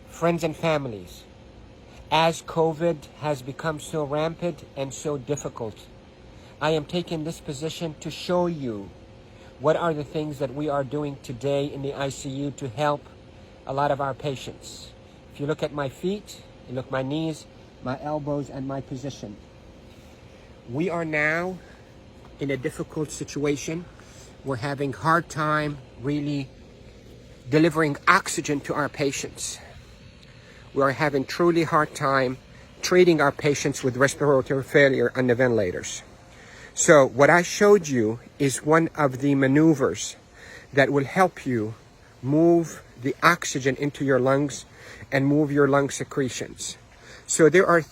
Friends and families, as COVID has become so rampant and so difficult, I am taking this position to show you what are the things that we are doing today in the ICU to help a lot of our patients. If you look at my feet, you look at my knees, my elbows, and my position. We are now in a difficult situation. We're having hard time really delivering oxygen to our patients. We are having truly hard time treating our patients with respiratory failure on the ventilators. So what I showed you is one of the maneuvers that will help you move the oxygen into your lungs and move your lung secretions. So there are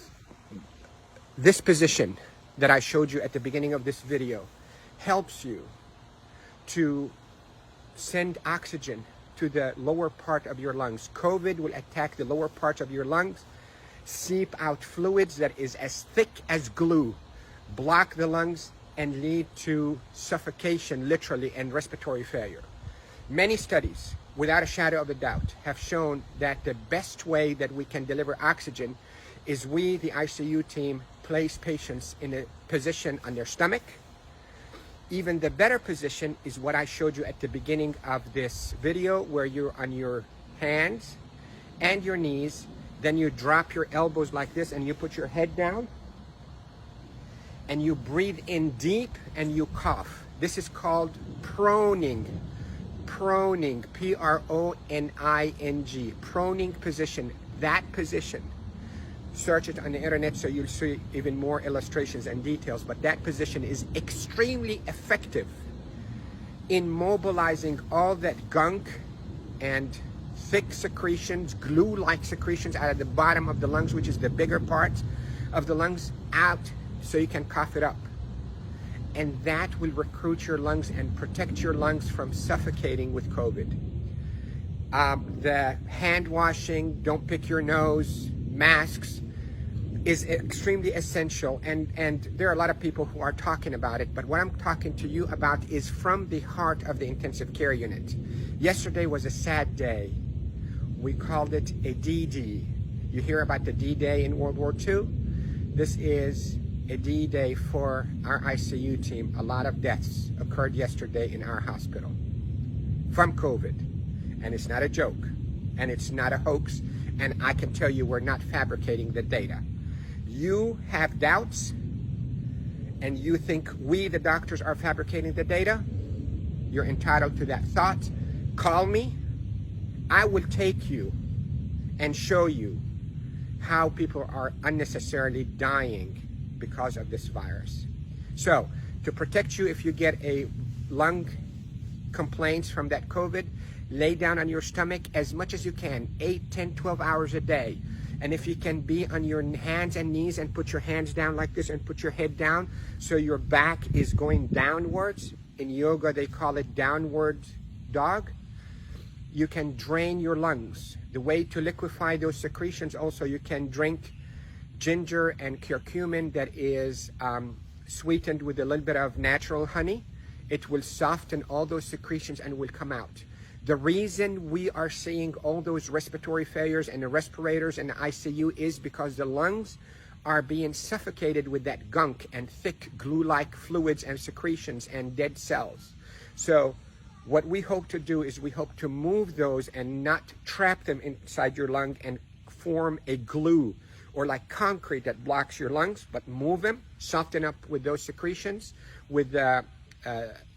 this position that I showed you at the beginning of this video helps you to send oxygen to the lower part of your lungs. COVID will attack the lower parts of your lungs, seep out fluids that is as thick as glue, block the lungs, and lead to suffocation, literally, and respiratory failure. Many studies, without a shadow of a doubt, have shown that the best way that we can deliver oxygen is we, the ICU team, place patients in a position on their stomach. Even the better position is what I showed you at the beginning of this video, where you're on your hands and your knees, then you drop your elbows like this and you put your head down and you breathe in deep and you cough. This is called proning. Proning, P-R-O-N-I-N-G, proning position. That position, search it on the internet so you'll see even more illustrations and details, but that position is extremely effective in mobilizing all that gunk and thick secretions, glue-like secretions out of the bottom of the lungs, which is the bigger part of the lungs, out so you can cough it up. And that will recruit your lungs and protect your lungs from suffocating with COVID. The hand washing, don't pick your nose, masks, is extremely essential, and there are a lot of people who are talking about it, but what I'm talking to you about is from the heart of the intensive care unit. Yesterday was a sad day. We called it a D-Day. You hear about the D-Day in World War II? This is a D-Day for our ICU team. A lot of deaths occurred yesterday in our hospital from COVID, and it's not a joke, and it's not a hoax, and I can tell you we're not fabricating the data. You have doubts and you think we, the doctors, are fabricating the data. You're entitled to that thought. Call me. I will take you and show you how people are unnecessarily dying because of this virus. So, to protect you if you get a lung complaints from that COVID, lay down on your stomach as much as you can, 8, 10, 12 hours a day. And if you can be on your hands and knees and put your hands down like this and put your head down so your back is going downwards. In yoga, they call it downward dog. You can drain your lungs. The way to liquefy those secretions also, you can drink ginger and curcumin that is sweetened with a little bit of natural honey. It will soften all those secretions and will come out. The reason we are seeing all those respiratory failures and the respirators in the ICU is because the lungs are being suffocated with that gunk and thick glue-like fluids and secretions and dead cells. So what we hope to do is we hope to move those and not trap them inside your lung and form a glue or like concrete that blocks your lungs, but move them, soften up with those secretions with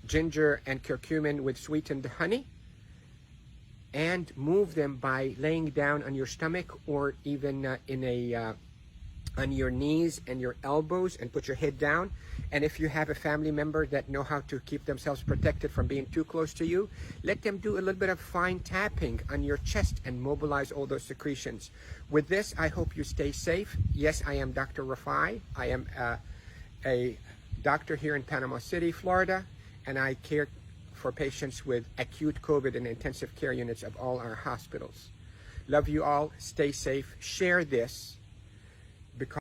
ginger and curcumin with sweetened honey, and move them by laying down on your stomach or even on your knees and your elbows and put your head down. And if you have a family member that know how to keep themselves protected from being too close to you, let them do a little bit of fine tapping on your chest and mobilize all those secretions. With this, I hope you stay safe. Yes, I am Dr. Rafai. I am a doctor here in Panama City, Florida, and I care for patients with acute COVID in intensive care units of all our hospitals. Love you all. Stay safe. Share this because